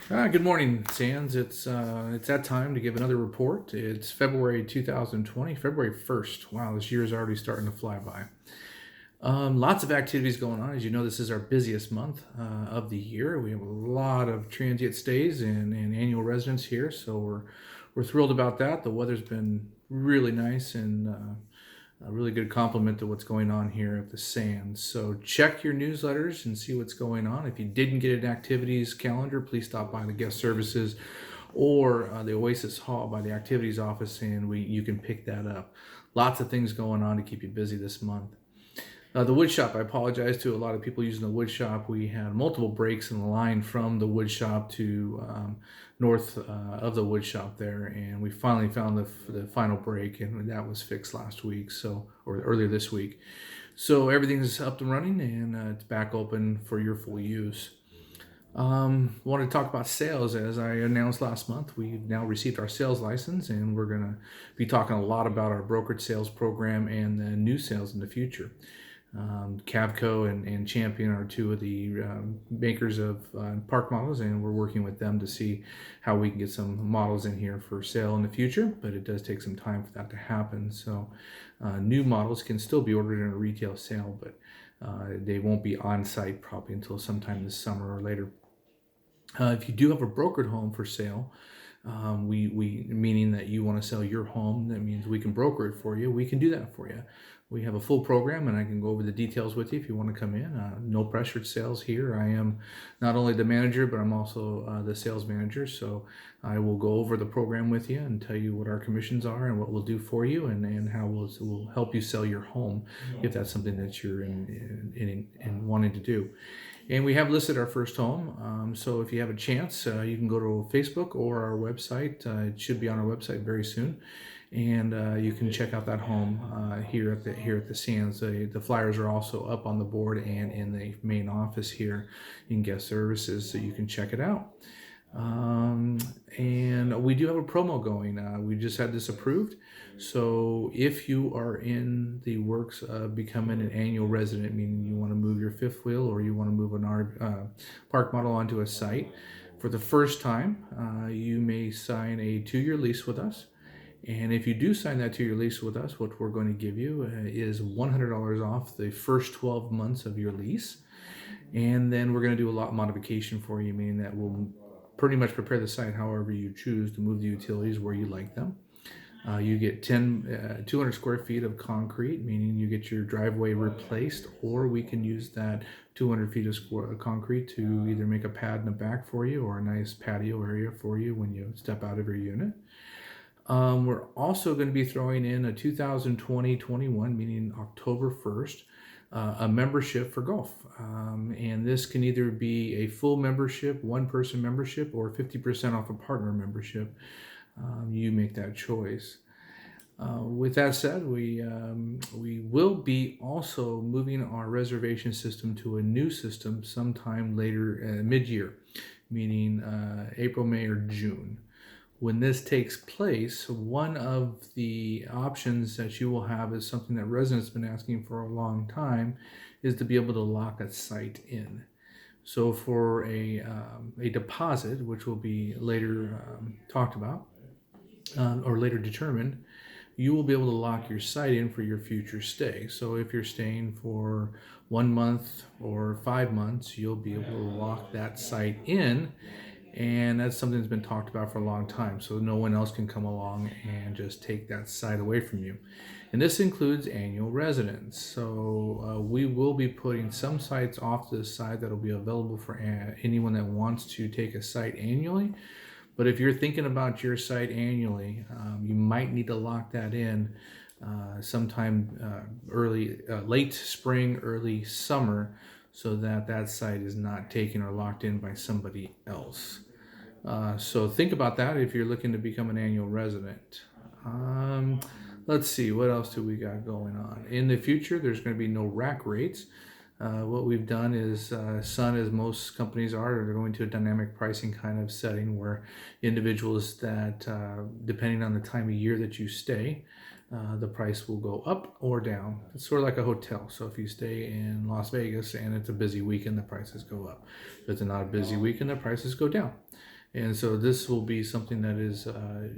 Good morning, Sands. It's that time to give another report. It's February 2020, February 1st. Wow, this year is already starting to fly by. Lots of activities going on. As you know, this is our busiest month of the year. We have a lot of transient stays and annual residents here, so we're thrilled about that. The weather's been really nice and a really good compliment to what's going on here at the Sands. So check your newsletters and see what's going on. If you didn't get an activities calendar, please stop by the guest services or the Oasis Hall by the activities office, and you can pick that up. Lots of things going on to keep you busy this month. The wood shop, I apologize to a lot of people using the wood shop. We had multiple breaks in the line from the wood shop to north of the wood shop there, and we finally found the final break, and that was fixed last week, or earlier this week. So everything's up and running, and it's back open for your full use. Want to talk about sales. As I announced last month, we've now received our sales license, and we're going to be talking a lot about our brokered sales program and the new sales in the future. Cavco and Champion are two of the makers of park models, and we're working with them to see how we can get some models in here for sale in the future, but it does take some time for that to happen. So new models can still be ordered in a retail sale, but they won't be on site probably until sometime this summer or later. If you do have a brokered home for sale, we meaning that you want to sell your home, that means we can broker it for you. We can do that for you. We have a full program, and I can go over the details with you if you want to come in. No pressured sales here. I am not only the manager, but I'm also the sales manager. So I will go over the program with you and tell you what our commissions are and what we'll do for you, and how we'll help you sell your home if that's something that you're in wanting to do. And we have listed our first home. So if you have a chance, you can go to Facebook or our website. It should be on our website very soon, and you can check out that home here at the Sands. The flyers are also up on the board and in the main office here in guest services, so you can check it out. And we do have a promo going. We just had this approved. So if you are in the works of becoming an annual resident, meaning you want to move your fifth wheel or you want to move an park model onto a site, for the first time, you may sign a 2-year lease with us. And if you do sign that 2-year lease with us, what we're going to give you is $100 off the first 12 months of your lease. And then we're going to do a lot modification for you, meaning that we'll pretty much prepare the site however you choose to move the utilities where you like them. You get 200 square feet of concrete, meaning you get your driveway replaced, or we can use that 200 feet of concrete to either make a pad in the back for you or a nice patio area for you when you step out of your unit. We're also going to be throwing in a 2020-21, meaning October 1st, a membership for golf. And this can either be a full membership, one-person membership, or 50% off a partner membership. You make that choice. With that said, we will be also moving our reservation system to a new system sometime later, mid-year, meaning April, May, or June. When this takes place, one of the options that you will have is something that residents have been asking for a long time, is to be able to lock a site in. So for a deposit, which will be later talked about or later determined, you will be able to lock your site in for your future stay. So if you're staying for 1 month or 5 months, you'll be able to lock that site in. And that's something that's been talked about for a long time. So no one else can come along and just take that site away from you. And this includes annual residents. So we will be putting some sites off to the side that will be available for anyone that wants to take a site annually. But if you're thinking about your site annually, you might need to lock that in sometime late spring, early summer, so that site is not taken or locked in by somebody else. So think about that if you're looking to become an annual resident. Let's see, what else do we got going on? In the future, there's going to be no rack rates. What we've done is, Sun, as most companies are, they're going to a dynamic pricing kind of setting where individuals that, depending on the time of year that you stay, the price will go up or down. It's sort of like a hotel. So if you stay in Las Vegas and it's a busy weekend, the prices go up. If it's not a busy weekend, the prices go down. And so this will be something that is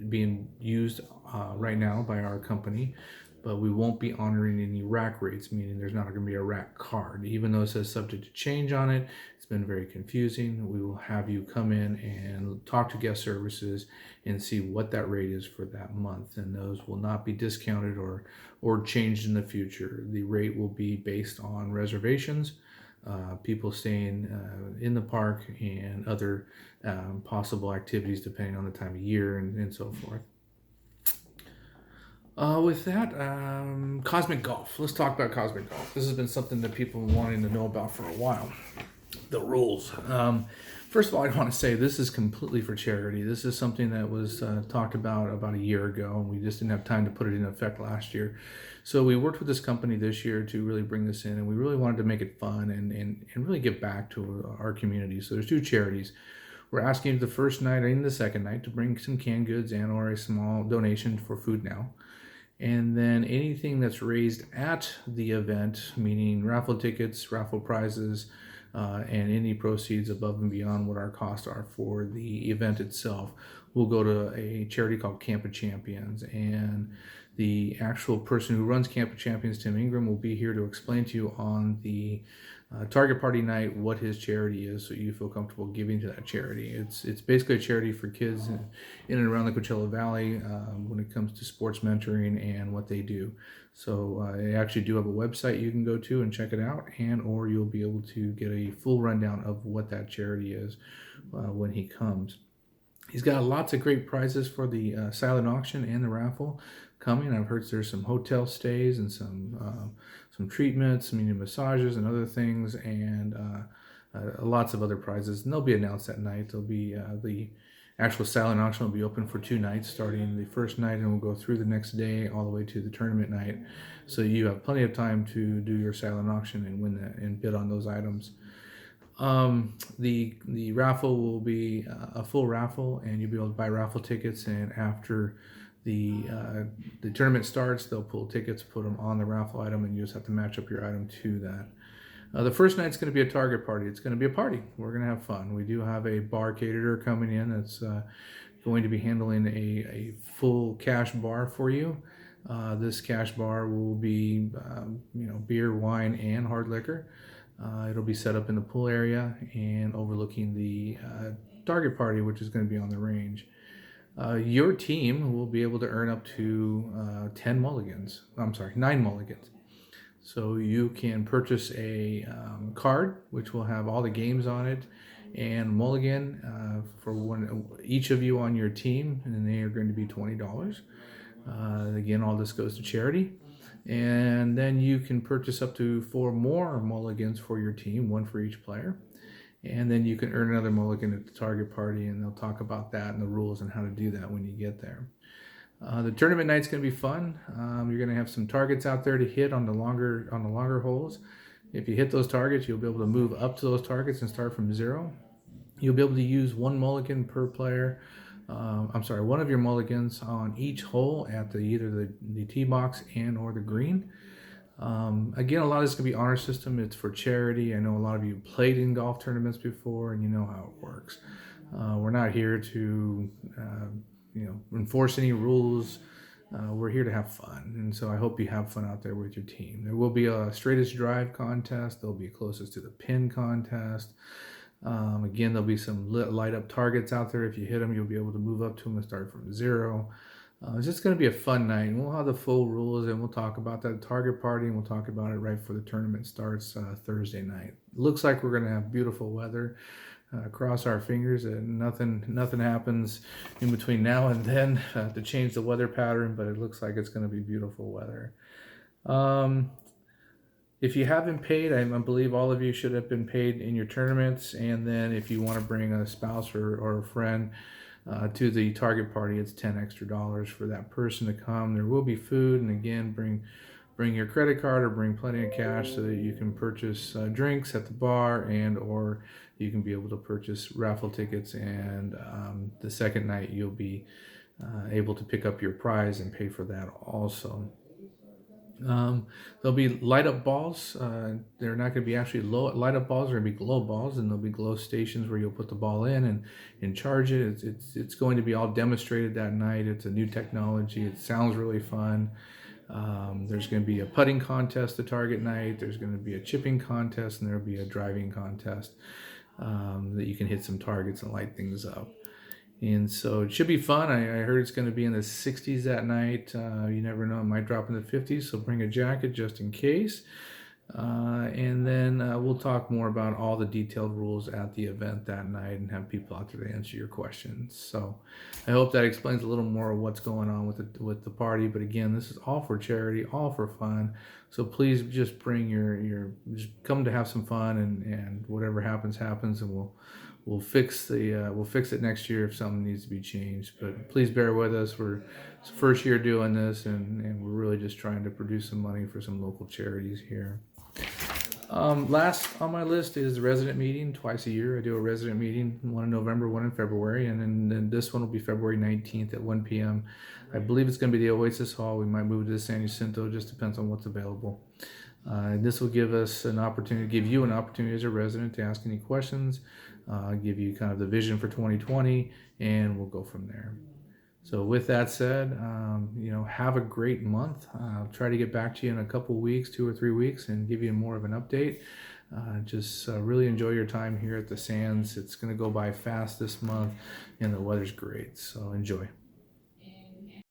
being used right now by our company, but we won't be honoring any rack rates, meaning there's not going to be a rack card. Even though it says subject to change on it, it's been very confusing. We will have you come in and talk to guest services and see what that rate is for that month. And those will not be discounted or changed in the future. The rate will be based on reservations, people staying in the park, and other possible activities depending on the time of year and so forth. With that, Cosmic Golf. Let's talk about Cosmic Golf. This has been something that people have been wanting to know about for a while. The rules. First of all, I want to say this is completely for charity. This is something that was talked about a year ago, and we just didn't have time to put it in effect last year. So we worked with this company this year to really bring this in, and we really wanted to make it fun and really give back to our community. So there's two charities. We're asking you the first night and the second night to bring some canned goods and or a small donation for Food Now. And then anything that's raised at the event, meaning raffle tickets, raffle prizes, and any proceeds above and beyond what our costs are for the event itself, will go to a charity called Camp of Champions. And the actual person who runs Camp of Champions, Tim Ingram, will be here to explain to you on the target party night what his charity is, so you feel comfortable giving to that charity. It's basically a charity for kids in and around the Coachella Valley when it comes to sports mentoring and what they do. So they actually do have a website you can go to and check it out, and or you'll be able to get a full rundown of what that charity is when he comes. He's got lots of great prizes for the silent auction and the raffle coming. I've heard there's some hotel stays and some treatments, meaning massages and other things, and lots of other prizes. And they'll be announced that night. There'll be the actual silent auction will be open for 2 nights, starting the first night, and we'll go through the next day all the way to the tournament night. So you have plenty of time to do your silent auction and win that and bid on those items. The raffle will be a full raffle, and you'll be able to buy raffle tickets. And after the tournament starts, they'll pull tickets, put them on the raffle item, and you just have to match up your item to that. The first night's going to be a target party. It's going to be a party. We're going to have fun. We do have a bar caterer coming in that's going to be handling a full cash bar for you. This cash bar will be beer, wine, and hard liquor. It'll be set up in the pool area and overlooking the target party, which is going to be on the range. Your team will be able to earn up to 9 mulligans. So you can purchase a card, which will have all the games on it, and mulligan for each of you on your team, and they are going to be $20. Again, all this goes to charity. And then you can purchase up to 4 more mulligans for your team, 1 for each player. And then you can earn another mulligan at the target party, and they'll talk about that and the rules and how to do that when you get there. The tournament night's going to be fun. You're going to have some targets out there to hit on the longer holes. If you hit those targets, you'll be able to move up to those targets and start from 0. You'll be able to use 1 mulligan per player. One of your mulligans on each hole at either the tee box and or the green. Again, a lot of this is going to be honor system. It's for charity. I know a lot of you played in golf tournaments before, and you know how it works. We're not here to enforce any rules. We're here to have fun, and so I hope you have fun out there with your team. There will be a straightest drive contest. There'll be a closest to the pin contest. Again, there'll be some light up targets out there. If you hit them, you'll be able to move up to them and start from 0. It's just going to be a fun night, and we'll have the full rules, and we'll talk about that target party, and we'll talk about it right before the tournament starts Thursday night. Looks like we're going to have beautiful weather. Cross our fingers that nothing happens in between now and then to change the weather pattern, but it looks like it's going to be beautiful weather. If you haven't paid, I believe all of you should have been paid in your tournaments. And then if you want to bring a spouse or a friend to the target party, it's $10 extra for that person to come. There will be food, and again, bring your credit card or bring plenty of cash so that you can purchase drinks at the bar, and or you can be able to purchase raffle tickets. And the second night, you'll be able to pick up your prize and pay for that also. Um, there'll be light up balls. They're not going to be actually light up balls. They're going to be glow balls, and there'll be glow stations where you'll put the ball in and charge it. It's going to be all demonstrated that night. It's a new technology. It sounds really fun. There's going to be a putting contest to target night. There's going to be a chipping contest, and there'll be a driving contest that you can hit some targets and light things up. And so it should be fun. I heard it's going to be in the 60s that night. You never know, it might drop in the 50s, so bring a jacket just in case. And then we'll talk more about all the detailed rules at the event that night and have people out there to answer your questions. So I hope that explains a little more of what's going on with the party. But again, this is all for charity, all for fun. So please just bring your just come to have some fun, and whatever happens, and we'll fix it next year if something needs to be changed. But please bear with us. It's the first year doing this, and we're really just trying to produce some money for some local charities here. Last on my list is the resident meeting. Twice a year I do a resident meeting, one in November, one in February, and then this one will be February 19th at 1 p.m. I believe it's going to be the Oasis Hall. We might move to the San Jacinto, just depends on what's available. This will give us an opportunity, give you an opportunity as a resident to ask any questions, give you kind of the vision for 2020, and we'll go from there. So with that said, have a great month. I'll try to get back to you in a couple weeks, 2 or 3 weeks, and give you more of an update. Just really enjoy your time here at the Sands. It's going to go by fast this month, and the weather's great. So enjoy.